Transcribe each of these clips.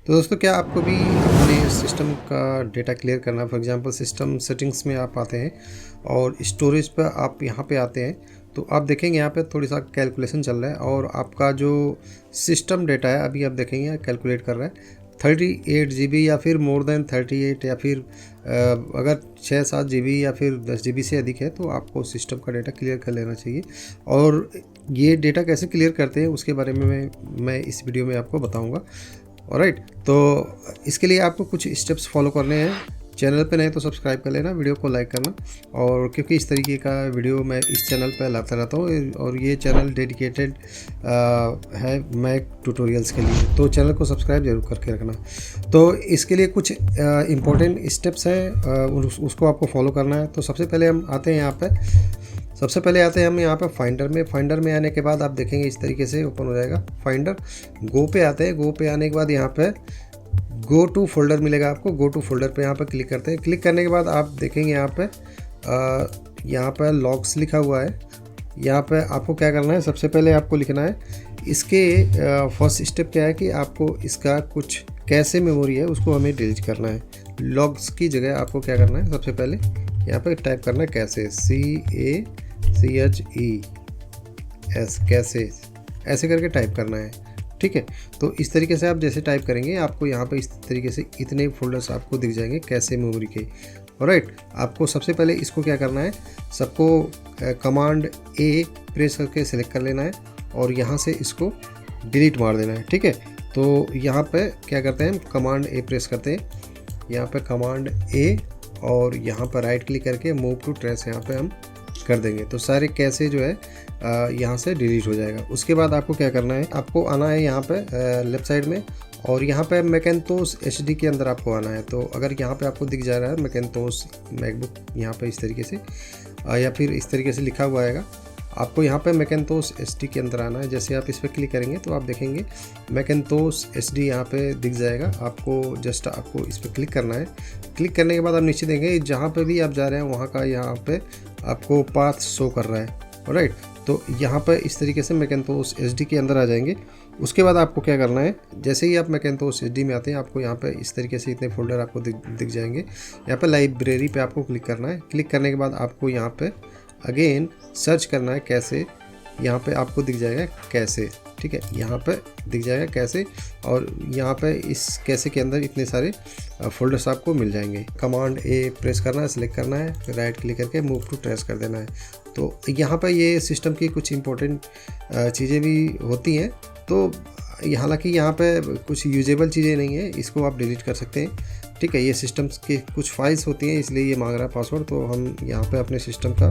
तो दोस्तों, क्या आपको भी अपने सिस्टम का डेटा क्लियर करना, फॉर एग्जांपल सिस्टम सेटिंग्स में आप आते हैं और स्टोरेज पर आप यहाँ पे आते हैं, तो आप देखेंगे यहाँ पे थोड़ी सा कैलकुलेशन चल रहा है और आपका जो सिस्टम डेटा है अभी आप देखेंगे कैलकुलेट कर रहा है 38 GB या फिर मोर देन 38 या फिर अगर 6-7 GB या फिर 10 GB से अधिक है तो आपको सिस्टम का डेटा क्लियर कर लेना चाहिए। और ये डेटा कैसे क्लियर करते हैं उसके बारे में मैं इस वीडियो में आपको बताऊंगा। ऑलराइट, तो इसके लिए आपको कुछ स्टेप्स फॉलो करने हैं। चैनल पे नहीं तो सब्सक्राइब कर लेना, वीडियो को लाइक करना, और क्योंकि इस तरीके का वीडियो मैं इस चैनल पे लाता रहता हूँ और ये चैनल डेडिकेटेड है मैक ट्यूटोरियल्स के लिए, तो चैनल को सब्सक्राइब जरूर करके रखना। तो इसके लिए कुछ इम्पोर्टेंट स्टेप्स हैं, उसको आपको फॉलो करना है। तो सबसे पहले हम आते हैं यहाँ पे फाइंडर में आने के बाद आप देखेंगे इस तरीके से ओपन हो जाएगा फाइंडर। गो पे आते हैं, गो पे आने के बाद यहाँ पे गो टू फोल्डर मिलेगा आपको। गो टू फोल्डर पे यहाँ पे क्लिक करते हैं। क्लिक करने के बाद आप देखेंगे यहाँ पे लॉग्स लिखा हुआ है। यहाँ पे आपको क्या करना है, सबसे पहले आपको लिखना है इसके फर्स्ट स्टेप क्या है कि आपको इसका कुछ कैसे मेमोरी है उसको हमें डिलीट करना है। लॉग्स की जगह आपको क्या करना है, सबसे पहले यहाँ पे टाइप करना है कैसे, CACHES, कैसे, ऐसे करके टाइप करना है। ठीक है, तो इस तरीके से आप जैसे टाइप करेंगे आपको यहाँ पे इस तरीके से इतने फोल्डर्स आपको दिख जाएंगे कैसे मेमोरी के। ऑलराइट, आपको सबसे पहले इसको क्या करना है, सबको कमांड A प्रेस करके सिलेक्ट कर लेना है और यहाँ से इसको डिलीट मार देना है। ठीक है, तो यहाँ पे क्या करते हैं, कमांड A प्रेस करते हैं, यहाँ पे कमांड A और यहाँ पर राइट क्लिक करके मूव टू ट्रेस यहाँ पे हम कर देंगे तो सारे कैसे जो है यहाँ से डिलीट हो जाएगा। उसके बाद आपको क्या करना है, आपको आना है यहाँ पे लेफ्ट साइड में और यहाँ पे मैकेंतोस HD के अंदर आपको आना है। तो अगर यहाँ पे आपको दिख जा रहा है मैकेंतोस मैकबुक यहाँ पे इस तरीके से या फिर इस तरीके से लिखा हुआ आएगा, आपको यहाँ पे मैकेंतोस HD के अंदर आना है। जैसे आप इस पर क्लिक करेंगे तो आप देखेंगे मैकेंतोस HD यहाँ पे दिख जाएगा। आपको जस्ट आपको इस पर क्लिक करना है। क्लिक करने के बाद आप नीचे देखेंगे जहाँ पे भी आप जा रहे हैं वहाँ का यहाँ पे आपको पाथ शो कर रहा है। ऑलराइट, तो यहाँ पे इस तरीके से मैकेंतोस HD के अंदर आ जाएंगे। उसके बाद आपको क्या करना है, जैसे ही आप मैकेंतोस HD में आते हैं आपको यहाँ पे इस तरीके से इतने फोल्डर आपको दिख जाएंगे। यहाँ पे लाइब्रेरी पे आपको क्लिक करना है। क्लिक करने के बाद आपको यहाँ पे अगेन सर्च करना है कैसे, यहाँ पे आपको दिख जाएगा कैसे। ठीक है, यहाँ पे दिख जाएगा कैसे और यहाँ पे इस कैसे के अंदर इतने सारे फोल्डर्स आपको मिल जाएंगे। कमांड A प्रेस करना है, सिलेक्ट करना है, फिर राइट क्लिक करके मूव टू ट्रेस कर देना है। तो यहाँ पे ये सिस्टम की कुछ इंपॉर्टेंट चीज़ें भी होती हैं। तो हालांकि यहाँ पे कुछ यूजेबल चीज़ें नहीं है, इसको आप डिलीट कर सकते हैं। ठीक है, ये सिस्टम्स की कुछ फाइल्स होती हैं इसलिए ये मांग रहा है पासवर्ड, तो हम यहाँ पे अपने सिस्टम का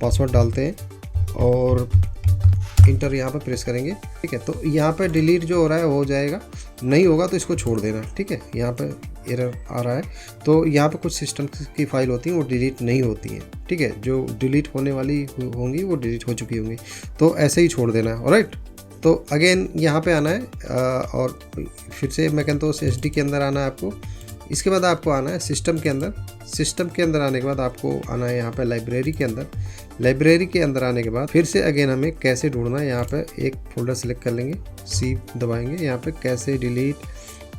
पासवर्ड डालते हैं और इंटर यहाँ पे प्रेस करेंगे। ठीक है, तो यहाँ पे डिलीट जो हो रहा है हो जाएगा, नहीं होगा तो इसको छोड़ देना। ठीक है, यहाँ पे एरर आ रहा है तो यहाँ पे कुछ सिस्टम की फाइल होती हैं वो डिलीट नहीं होती हैं। ठीक है, जो डिलीट होने वाली होंगी वो डिलीट हो चुकी होंगी, तो ऐसे ही छोड़ देना है। ऑलराइट, तो अगेन यहाँ पे आना है और फिर से मैकेंतोस HD के अंदर आना है आपको। इसके बाद आपको आना है सिस्टम के अंदर। सिस्टम के अंदर आने के बाद आपको आना है यहाँ पे लाइब्रेरी के अंदर। लाइब्रेरी के अंदर आने के बाद फिर से अगेन हमें कैसे ढूंढना है, यहाँ पे एक फोल्डर सेलेक्ट कर लेंगे, C दबाएंगे, यहाँ पे कैसे डिलीट,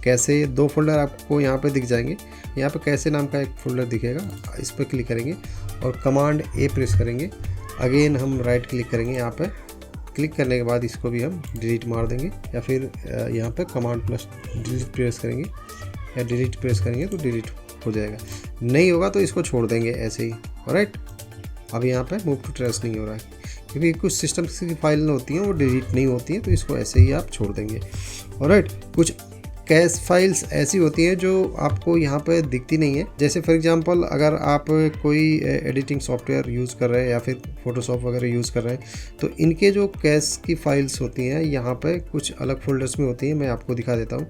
कैसे 2 फोल्डर आपको यहाँ पे दिख जाएंगे। यहाँ पे कैसे नाम का एक फोल्डर दिखेगा, इस पर क्लिक करेंगे और कमांड A प्रेस करेंगे। अगेन हम राइट क्लिक करेंगे, यहाँ पे क्लिक करने के बाद इसको भी हम डिलीट मार देंगे या फिर यहाँ पे कमांड प्लस डिलीट प्रेस करेंगे या डिलीट प्रेस करेंगे तो डिलीट हो जाएगा। नहीं होगा तो इसको छोड़ देंगे ऐसे ही। ऑलराइट, अब यहाँ पे मूव टू ट्रेस नहीं हो रहा है क्योंकि कुछ सिस्टम्स की फाइल होती हैं वो डिलीट नहीं होती हैं, तो इसको ऐसे ही आप छोड़ देंगे। ऑलराइट, कुछ कैश फाइल्स ऐसी होती हैं जो आपको यहाँ पे दिखती नहीं है। जैसे फॉर एग्जांपल अगर आप कोई एडिटिंग सॉफ्टवेयर यूज़ कर रहे हैं या फिर फोटोशॉप वगैरह यूज़ कर रहे हैं तो इनके जो कैश की फाइल्स होती हैं यहाँ पे कुछ अलग फोल्डर्स में होती हैं। मैं आपको दिखा देता हूँ।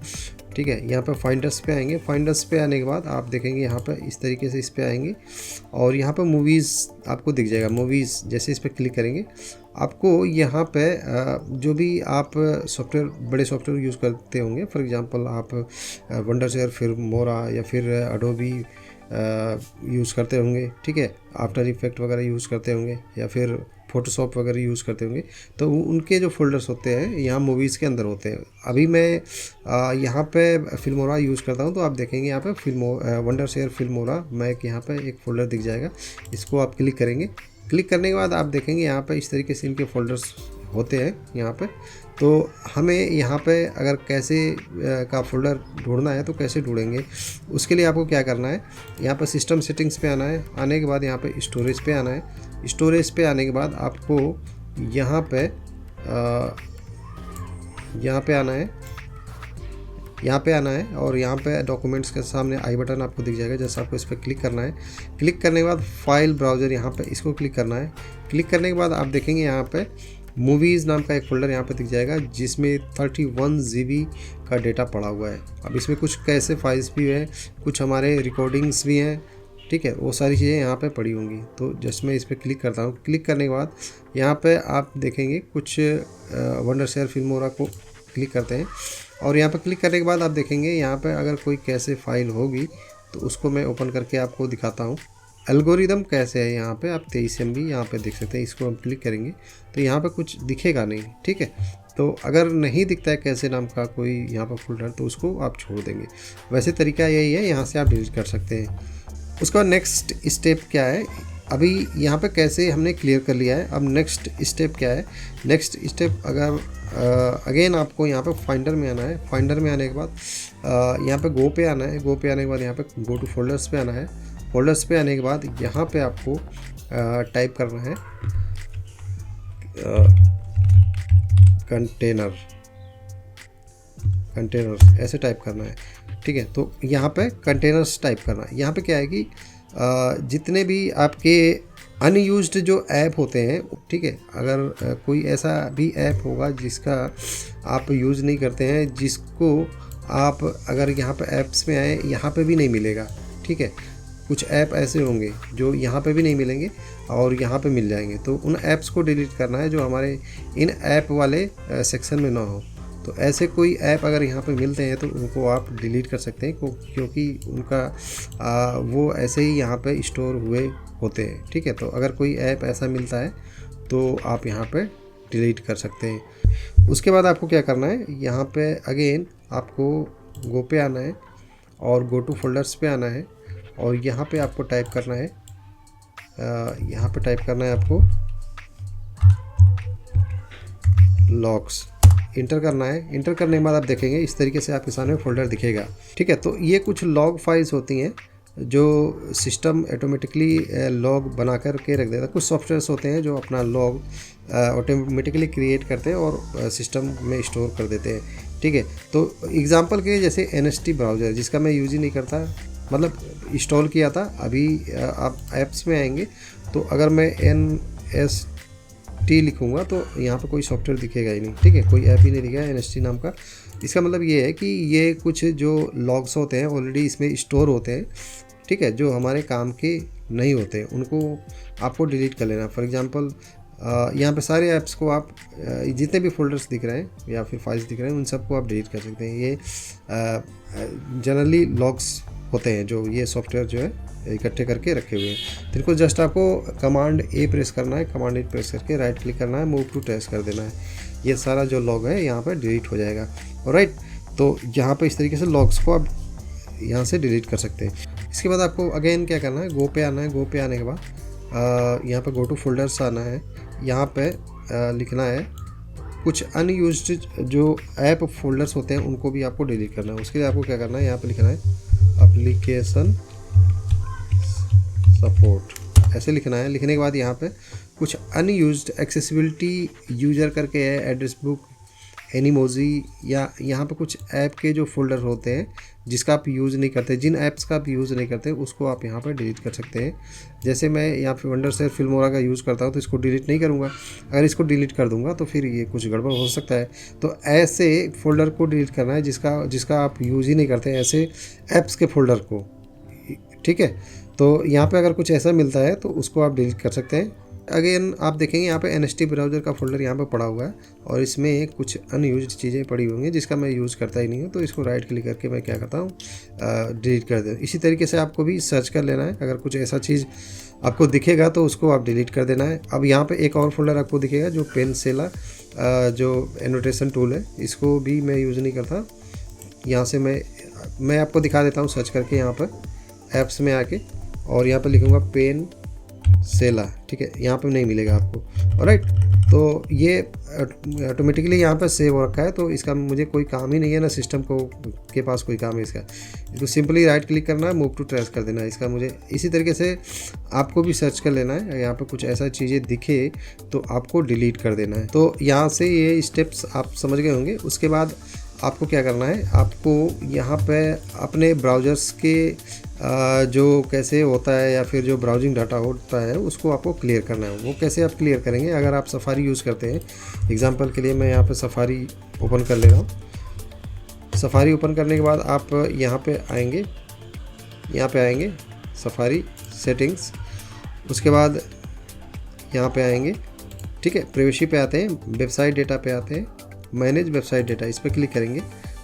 ठीक है, यहाँ पे फाइंडर्स पे आएंगे। फाइंडर्स पे आने के बाद आप देखेंगे यहाँ पे इस तरीके से इस पे आएंगे और यहाँ पे मूवीज़ आपको दिख जाएगा। मूवीज़ जैसे इस पर क्लिक करेंगे आपको यहाँ पे जो भी आप सॉफ्टवेयर बड़े सॉफ्टवेयर यूज़ करते होंगे, फॉर एग्जांपल आप वंडरशेयर, फिर मोरा या फिर एडोबी यूज़ करते होंगे। ठीक है, आफ्टर इफेक्ट वगैरह यूज़ करते होंगे या फिर फ़ोटोशॉप वगैरह यूज़ करते होंगे, तो उनके जो फ़ोल्डर्स होते हैं यहाँ मूवीज़ के अंदर होते हैं। अभी मैं यहाँ पे फिल्मोरा यूज़ करता हूँ, तो आप देखेंगे यहाँ पे वंडरशेयर फिल्मोरा, मैं यहाँ पे एक फ़ोल्डर दिख जाएगा, इसको आप क्लिक करेंगे। क्लिक करने के बाद आप देखेंगे यहाँ पे इस तरीके से इनके फ़ोल्डर्स होते हैं यहाँ पे। तो हमें यहाँ पे अगर कैसे का फ़ोल्डर ढूंढना है तो कैसे ढूंढेंगे, उसके लिए आपको क्या करना है, यहाँ पर सिस्टम सेटिंग्स पे आना है। आने के बाद यहाँ पे स्टोरेज पे आना है। स्टोरेज पे आने के बाद आपको यहाँ पे आना है और यहाँ पे डॉक्यूमेंट्स के सामने आई बटन आपको दिख जाएगा। जैसे आपको इस पर क्लिक करना है। क्लिक करने के बाद फाइल ब्राउज़र यहाँ पे इसको क्लिक करना है। क्लिक करने के बाद आप देखेंगे यहाँ पे मूवीज़ नाम का एक फ़ोल्डर यहाँ पे दिख जाएगा, जिसमें 31 GB का डेटा पड़ा हुआ है। अब इसमें कुछ कैसे फाइल्स भी हैं, कुछ हमारे रिकॉर्डिंग्स भी हैं, ठीक है, वो सारी चीज़ें यहाँ पे पड़ी होंगी। तो जस्ट मैं इस पर क्लिक करता हूँ। क्लिक करने के बाद यहाँ पे आप देखेंगे कुछ वंडरशेयर फिल्मोरा को क्लिक करते हैं और यहाँ पे क्लिक करने के बाद आप देखेंगे यहाँ पे अगर कोई कैसे फाइल होगी तो उसको मैं ओपन करके आपको दिखाता हूँ। एल्गोरिदम कैसे है, यहाँ पे आप 23 MB यहाँ पे देख सकते हैं। इसको हम क्लिक करेंगे तो यहाँ पे कुछ दिखेगा नहीं, ठीक है। तो अगर नहीं दिखता है कैसे नाम का कोई यहाँ पर फोल्डर, तो उसको आप छोड़ देंगे। वैसे तरीका यही है, यहाँ से आप डिलीट कर सकते हैं। उसका बाद नेक्स्ट स्टेप क्या है, अभी यहाँ पे कैसे हमने क्लियर कर लिया है, अब नेक्स्ट स्टेप क्या है। नेक्स्ट स्टेप अगर अगेन आपको यहाँ पे फाइंडर में आना है। फाइंडर में आने के बाद यहाँ पे गो पे आना है। गो पे आने के बाद यहाँ पे गो टू फोल्डर्स पे आना है। फोल्डर्स पे आने के बाद यहाँ पे आपको टाइप करना है कंटेनर्स ऐसे टाइप करना है, ठीक है। तो यहाँ पे कंटेनर्स टाइप करना है। यहाँ पे क्या है कि जितने भी आपके अनयूज्ड जो ऐप होते हैं, ठीक है, अगर कोई ऐसा भी ऐप होगा जिसका आप यूज़ नहीं करते हैं, जिसको आप अगर यहाँ पे ऐप्स में आए यहाँ पे भी नहीं मिलेगा, ठीक है। कुछ ऐप ऐसे होंगे जो यहाँ पे भी नहीं मिलेंगे और यहाँ पे मिल जाएंगे, तो उन ऐप्स को डिलीट करना है जो हमारे इन ऐप वाले सेक्शन में ना हो। तो ऐसे कोई ऐप अगर यहाँ पे मिलते हैं तो उनको आप डिलीट कर सकते हैं, क्योंकि उनका वो ऐसे ही यहाँ पे स्टोर हुए होते हैं, ठीक है। तो अगर कोई ऐप ऐसा मिलता है तो आप यहाँ पे डिलीट कर सकते हैं। उसके बाद आपको क्या करना है, यहाँ पे अगेन आपको गो पे आना है और गो टू फोल्डर्स पे आना है और यहाँ पे आपको टाइप करना है, आपको लॉग्स इंटर करना है। इंटर करने के बाद आप देखेंगे इस तरीके से आपके सामने फोल्डर दिखेगा, ठीक है। तो ये कुछ लॉग फाइल्स होती हैं जो सिस्टम ऑटोमेटिकली लॉग बना कर के रख देता है। कुछ सॉफ्टवेयर्स होते हैं जो अपना लॉग ऑटोमेटिकली क्रिएट करते हैं और सिस्टम में स्टोर कर देते हैं, ठीक है। तो एग्जांपल के जैसे NST ब्राउज़र, जिसका मैं यूज़ ही नहीं करता, मतलब इंस्टॉल किया था। अभी आप ऐप्स में आएंगे तो अगर मैं NST लिखूँगा तो यहाँ पे कोई सॉफ्टवेयर दिखेगा ही नहीं, ठीक है, कोई ऐप ही नहीं दिखेगा NST नाम का। इसका मतलब ये है कि ये कुछ जो लॉग्स होते हैं ऑलरेडी इसमें स्टोर होते हैं, ठीक है, जो हमारे काम के नहीं होते, उनको आपको डिलीट कर लेना। फॉर एग्जांपल यहाँ पे सारे ऐप्स को आप जितने भी फोल्डर्स दिख रहे हैं या फिर फाइल्स दिख रहे हैं उन सबको आप डिलीट कर सकते हैं। ये जनरली लॉग्स होते हैं जो ये सॉफ्टवेयर जो है इकट्ठे करके रखे हुए हैं। तो इनको जस्ट आपको कमांड A प्रेस करना है। कमांड A प्रेस करके राइट क्लिक करना है, मूव टू ट्रेस कर देना है। ये सारा जो लॉग है यहाँ पर डिलीट हो जाएगा। ऑलराइट, तो यहाँ पे इस तरीके से लॉग्स को आप यहाँ से डिलीट कर सकते हैं। इसके बाद आपको अगेन क्या करना है, गो पे आना है। गो पे आने के बाद यहाँ पे गो टू फोल्डर्स आना है। यहाँ पे लिखना है कुछ अनयूज्ड जो ऐप फोल्डर्स होते हैं उनको भी आपको डिलीट करना है। उसके लिए आपको क्या करना है, यहाँ पे लिखना है एप्लीकेशन सपोर्ट, ऐसे लिखना है। लिखने के बाद यहाँ पे कुछ अनयूज्ड एक्सेसिबिलिटी यूजर करके है, एड्रेस बुक, एनिमोजी, या यहाँ पे कुछ ऐप के जो फोल्डर होते हैं जिसका आप यूज़ नहीं करते, जिन ऐप्स का आप यूज़ नहीं करते उसको आप यहाँ पर डिलीट कर सकते हैं। जैसे मैं यहाँ पे वंडरशेयर फिल्मोरा का यूज़ करता हूँ तो इसको डिलीट नहीं करूँगा। अगर इसको डिलीट कर दूँगा तो फिर ये कुछ गड़बड़ हो सकता है। तो ऐसे फोल्डर को डिलीट करना है जिसका आप यूज़ ही नहीं करते, ऐसे ऐप्स के फोल्डर को, ठीक है। तो यहाँ पे अगर कुछ ऐसा मिलता है तो उसको आप डिलीट कर सकते हैं। अगेन आप देखेंगे यहाँ पे NST ब्राउज़र का फ़ोल्डर यहाँ पे पड़ा हुआ है और इसमें कुछ अनयूज्ड चीज़ें पड़ी हुई हैं जिसका मैं यूज़ करता ही नहीं हूँ। तो इसको राइट क्लिक करके मैं क्या करता हूँ, डिलीट कर देता हूँ। इसी तरीके से आपको भी सर्च कर लेना है। अगर कुछ ऐसा चीज़ आपको दिखेगा तो उसको आप डिलीट कर देना है। अब यहाँ पे एक और फोल्डर आपको दिखेगा जो पेनसेला जो एनोटेशन टूल है, इसको भी मैं यूज़ नहीं करता। यहाँ से मैं आपको दिखा देता हूँ सर्च करके यहाँ पर ऐप्स में आके, और यहाँ पर लिखूँगा पेनसेला, ठीक है, यहाँ पे नहीं मिलेगा आपको। ऑलराइट, तो ये ऑटोमेटिकली यहाँ पर सेव हो रखा है, तो इसका मुझे कोई काम ही नहीं है, ना सिस्टम को के पास कोई काम है इसका। इसको सिंपली राइट क्लिक करना है, मूव टू ट्रेस कर देना है इसका मुझे। इसी तरीके से आपको भी सर्च कर लेना है। यहाँ पर कुछ ऐसा चीज़ें दिखे तो आपको डिलीट कर देना है। तो यहाँ से ये स्टेप्स आप समझ गए होंगे। उसके बाद आपको क्या करना है, आपको यहाँ पे अपने ब्राउज़र्स के जो कैसे होता है या फिर जो ब्राउजिंग डाटा होता है उसको आपको क्लियर करना है। वो कैसे आप क्लियर करेंगे, अगर आप सफारी यूज़ करते हैं, एग्जांपल के लिए मैं यहाँ पे सफारी ओपन कर ले रहा हूँ। सफारी ओपन करने के बाद आप यहाँ पे आएंगे सफारी सेटिंग्स, उसके बाद यहाँ पे आएंगे, ठीक है, प्राइवेसी पे आते हैं, वेबसाइट डेटा पे आते हैं, मैनेज वेबसाइट डेटा, इस पर क्लिक करेंगे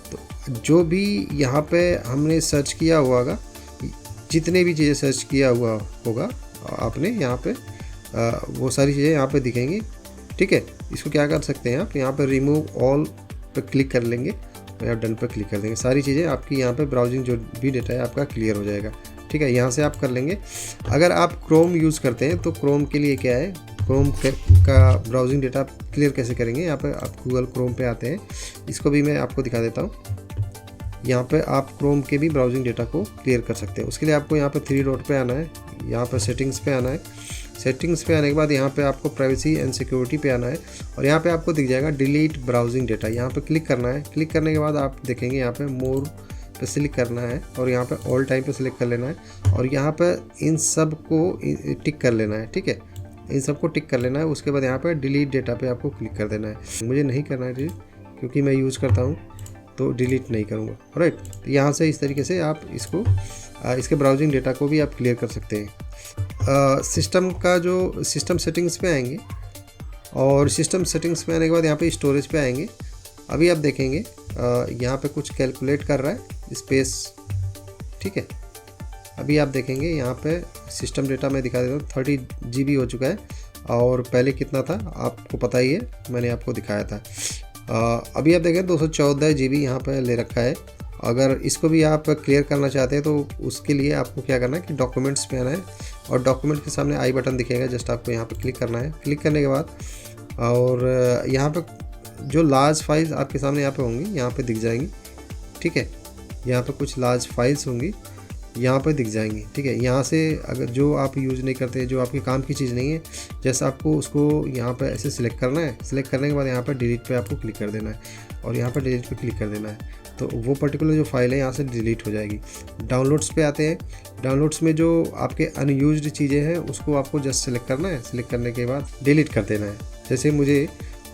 तो जो भी यहाँ पे हमने सर्च किया हुआ होगा, जितने भी चीज़ें सर्च किया हुआ होगा आपने यहाँ पे वो सारी चीज़ें यहाँ पे दिखेंगी, ठीक है। इसको क्या कर सकते हैं आप, यहाँ पे रिमूव ऑल पे क्लिक कर लेंगे और यहाँ डन पे क्लिक कर देंगे। सारी चीज़ें आपकी यहाँ पे ब्राउजिंग जो भी डेटा है आपका क्लियर हो जाएगा, ठीक है। यहाँ से आप कर लेंगे। अगर आप क्रोम यूज़ करते हैं तो क्रोम के लिए क्या है, क्रोम का ब्राउजिंग डेटा क्लियर कैसे करेंगे, यहाँ पे आप गूगल क्रोम पे आते हैं, इसको भी मैं आपको दिखा देता हूँ। यहाँ पे आप क्रोम के भी ब्राउजिंग डेटा को क्लियर कर सकते हैं। उसके लिए आपको यहाँ पे 3 डॉट पे आना है, यहाँ पे सेटिंग्स पे आना है। सेटिंग्स पे आने के बाद यहाँ पे आपको प्राइवेसी एंड सिक्योरिटी पे आना है और यहाँ पे आपको दिख जाएगा डिलीट ब्राउजिंग डेटा, यहाँ पे क्लिक करना है। क्लिक करने के बाद आप देखेंगे यहाँ पे मोर पे सिलेक्ट करना है और यहाँ पे ऑल टाइम पे सिलेक्ट कर लेना है और यहाँ पे इन सब को टिक कर लेना है, ठीक है, इन सबको टिक कर लेना है। उसके बाद यहाँ पे डिलीट डेटा पे आपको क्लिक कर देना है। मुझे नहीं करना है डिलीट, क्योंकि मैं यूज़ करता हूँ तो डिलीट नहीं करूँगा, राइट। तो यहाँ से इस तरीके से आप इसको इसके ब्राउजिंग डेटा को भी आप क्लियर कर सकते हैं। सिस्टम का जो सिस्टम सेटिंग्स पे आएंगे और सिस्टम सेटिंग्स पे आने के बाद यहाँ पे स्टोरेज पे आएंगे। अभी आप देखेंगे यहाँ पे कुछ कैलकुलेट कर रहा है स्पेस, ठीक है। अभी आप देखेंगे यहाँ पे सिस्टम डेटा मैं दिखा देता हूँ, 30 GB हो चुका है और पहले कितना था आपको पता ही है, मैंने आपको दिखाया था। अभी आप देखें 214 GB यहाँ पे ले रखा है। अगर इसको भी आप क्लियर करना चाहते हैं तो उसके लिए आपको क्या करना है कि डॉक्यूमेंट्स पे आना है और डॉक्यूमेंट के सामने आई बटन दिखेगा, जस्ट आपको यहाँ पे क्लिक करना है। क्लिक करने के बाद और यहाँ पे जो लार्ज फाइल्स आपके सामने यहाँ पे होंगी, यहाँ पे दिख जाएंगी, ठीक है। यहाँ पे कुछ लार्ज फाइल्स होंगी, यहाँ पे दिख जाएंगी, ठीक है। यहाँ से अगर जो आप यूज़ नहीं करते, जो आपके काम की चीज़ नहीं है, जैसे आपको उसको यहाँ पे ऐसे सिलेक्ट करना है। सिलेक्ट करने के बाद यहाँ पे डिलीट पे आपको क्लिक कर देना है और यहाँ पे डिलीट पे क्लिक कर देना है, तो वो पर्टिकुलर जो फाइल है यहाँ से डिलीट हो जाएगी। डाउनलोड्स पे आते हैं। डाउनलोड्स में जो आपके अनयूज्ड चीज़ें हैं उसको आपको जस्ट सिलेक्ट करना है। सिलेक्ट करने के बाद डिलीट कर देना है। जैसे मुझे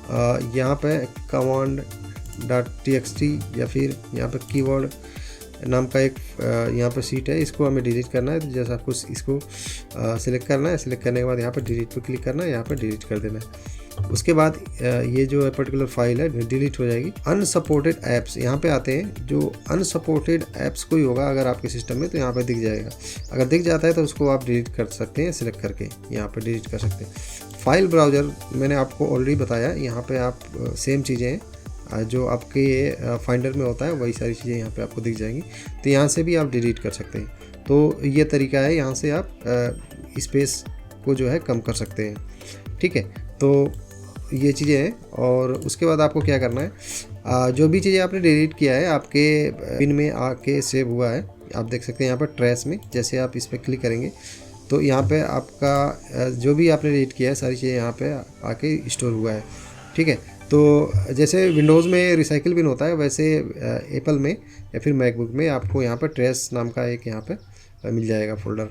यहाँ पे command.txt या फिर यहाँ पे कीवर्ड नाम का एक यहाँ पर सीट है, इसको हमें डिलीट करना है। तो जैसे आपको इसको सिलेक्ट करना है। सिलेक्ट करने के बाद यहाँ पर डिलीट पे क्लिक करना है, यहाँ पर डिलीट कर देना है। उसके बाद ये जो पर्टिकुलर फाइल है डिलीट हो जाएगी। अनसपोर्टेड ऐप्स यहाँ पे आते हैं। जो अनसपोर्टेड ऐप्स कोई होगा अगर आपके सिस्टम में तो यहाँ पे दिख जाएगा। अगर दिख जाता है तो उसको आप डिलीट कर सकते हैं, सिलेक्ट करके यहाँ पर डिलीट कर सकते हैं। फाइल ब्राउज़र मैंने आपको ऑलरेडी बताया, यहाँ पर आप सेम चीज़ें हैं जो आपके फाइंडर में होता है, वही सारी चीज़ें यहाँ पे आपको दिख जाएंगी। तो यहाँ से भी आप डिलीट कर सकते हैं। तो ये तरीका है, यहाँ से आप स्पेस को जो है कम कर सकते हैं, ठीक है। तो ये चीज़ें हैं और उसके बाद आपको क्या करना है, जो भी चीज़ें आपने डिलीट किया है आपके पिन में आके सेव हुआ है, आप देख सकते हैं यहाँ पर ट्रेस में। जैसे आप इस पर क्लिक करेंगे तो यहाँ पर आपका जो भी आपने डिलीट किया है सारी चीज़ें यहाँ पर आके स्टोर हुआ है, ठीक है। तो जैसे विंडोज़ में रिसाइकिल बिन होता है, वैसे एप्पल में या फिर मैकबुक में आपको यहाँ पर ट्रेस नाम का एक यहाँ पे मिल जाएगा फ़ोल्डर,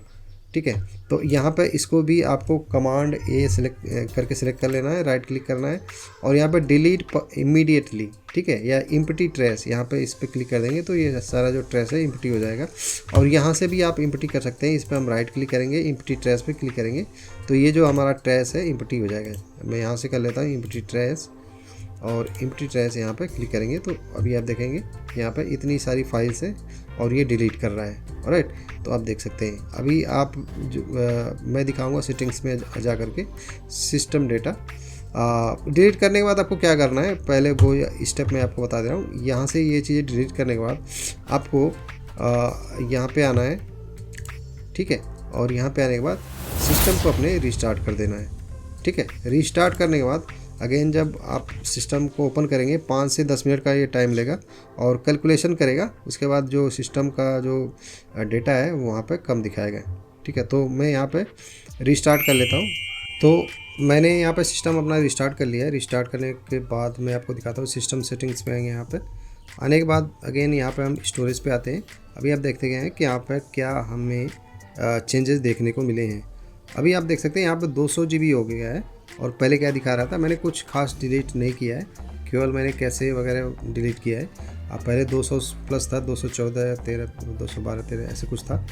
ठीक है। तो यहाँ पे इसको भी आपको कमांड ए सेलेक्ट करके सिलेक्ट कर लेना है, राइट क्लिक करना है और यहाँ पे डिलीट इमीडिएटली, ठीक है, या इम्प्टी ट्रेस, यहाँ पे इस पर क्लिक कर देंगे तो ये सारा जो ट्रेस है इम्प्टी हो जाएगा। और यहाँ से भी आप इम्प्टी कर सकते हैं, इस पर हम राइट क्लिक करेंगे, इम्प्टी ट्रेस पे क्लिक करेंगे तो ये जो हमारा ट्रेस है इम्प्टी हो जाएगा। मैं यहाँ से कर लेता हूँ इम्प्टी ट्रेस और इम्प्टी ट्रेस यहाँ पे क्लिक करेंगे तो अभी आप देखेंगे यहाँ पे इतनी सारी फाइल्स है और ये डिलीट कर रहा है। ऑलराइट, तो आप देख सकते हैं। अभी आप मैं दिखाऊंगा सेटिंग्स में जा करके सिस्टम डेटा डिलीट करने के बाद आपको क्या करना है, पहले वो स्टेप मैं आपको बता दे रहा हूँ। यहाँ से ये चीज़ें डिलीट करने के बाद आपको यहाँ पे आना है, ठीक है, और यहाँ पे आने के बाद सिस्टम को अपने रिस्टार्ट कर देना है, ठीक है। रिस्टार्ट करने के बाद अगेन जब आप सिस्टम को ओपन करेंगे 5 से 10 मिनट का ये टाइम लेगा और कैलकुलेशन करेगा, उसके बाद जो सिस्टम का जो डेटा है वहाँ पे कम दिखाएगा, ठीक है। तो मैं यहाँ पे रिस्टार्ट कर लेता हूँ। तो मैंने यहाँ पे सिस्टम अपना रिस्टार्ट कर लिया है। रिस्टार्ट करने के बाद मैं आपको दिखाता हूँ, सिस्टम सेटिंग्स पे आएंगे। यहाँ पे आने के बाद अगेन यहाँ पे हम स्टोरेज पे आते हैं। अभी आप देखते गए हैं कि यहाँ पर क्या हमें चेंजेस देखने को मिले हैं। अभी आप देख सकते हैं यहाँ पे 200 GB हो गया है और पहले क्या दिखा रहा था, मैंने कुछ खास डिलीट नहीं किया है, केवल मैंने कैसे वगैरह डिलीट किया है। अब पहले 200 प्लस था, 214, 13, 212, 13 ऐसे कुछ था।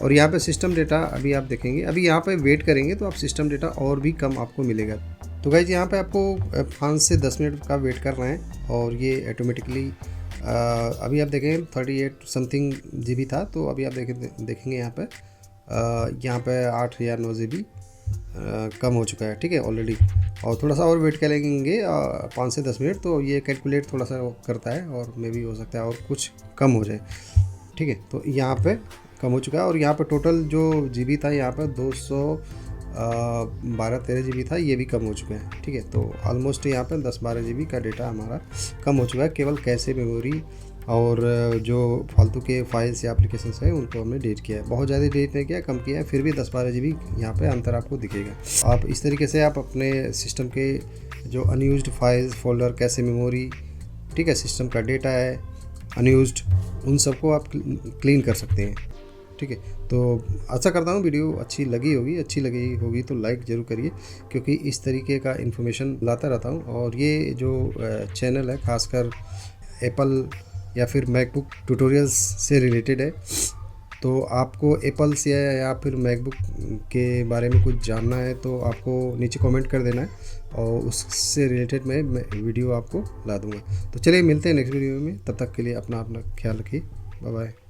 और यहाँ पे सिस्टम डेटा अभी आप देखेंगे, अभी यहाँ पे वेट करेंगे तो आप सिस्टम डेटा और भी कम आपको मिलेगा। तो गाइस यहाँ पे आपको 5 से 10 मिनट का वेट करना है और ये ऑटोमेटिकली अभी आप देखेंगे 38 समथिंग GB था, तो अभी आप देखेंगे यहाँ पे 8 या 9 GB कम हो चुका है, ठीक है, ऑलरेडी। और थोड़ा सा और वेट करेंगे 5 से 10 मिनट, तो ये कैलकुलेट थोड़ा सा करता है और मे भी हो सकता है और कुछ कम हो जाए, ठीक है। तो यहाँ पे कम हो चुका है और यहाँ पे टोटल जो GB था यहाँ पे 212-13 GB था, ये भी कम हो चुका है, ठीक है। तो ऑलमोस्ट यहाँ पे 10-12 GB का डेटा हमारा कम हो चुका है। केवल कैसे मेमोरी और जो फालतू के फाइल्स या एप्लीकेशंस हैं उनको हमने डिलीट किया है। बहुत ज़्यादा डिलीट नहीं किया, कम किया है, फिर भी 10-12 GB यहाँ पे अंतर आपको दिखेगा। आप इस तरीके से आप अपने सिस्टम के जो अनयूज्ड फाइल्स फोल्डर, कैसे मेमोरी, ठीक है, सिस्टम का डेटा है अनयूज्ड, उन सबको आप क्लीन कर सकते हैं, ठीक है। तो आशा करता हूँ वीडियो अच्छी लगी होगी तो लाइक ज़रूर करिए, क्योंकि इस तरीके का इन्फॉर्मेशन लाता रहता हूँ। और ये जो चैनल है खासकर एप्पल या फिर मैकबुक ट्यूटोरियल्स से रिलेटेड है। तो आपको एप्पल से या फिर मैकबुक के बारे में कुछ जानना है तो आपको नीचे कमेंट कर देना है और उससे रिलेटेड मैं वीडियो आपको ला दूँगा। तो चलिए मिलते हैं नेक्स्ट वीडियो में, तब तक के लिए अपना ख्याल रखिए। Bye bye.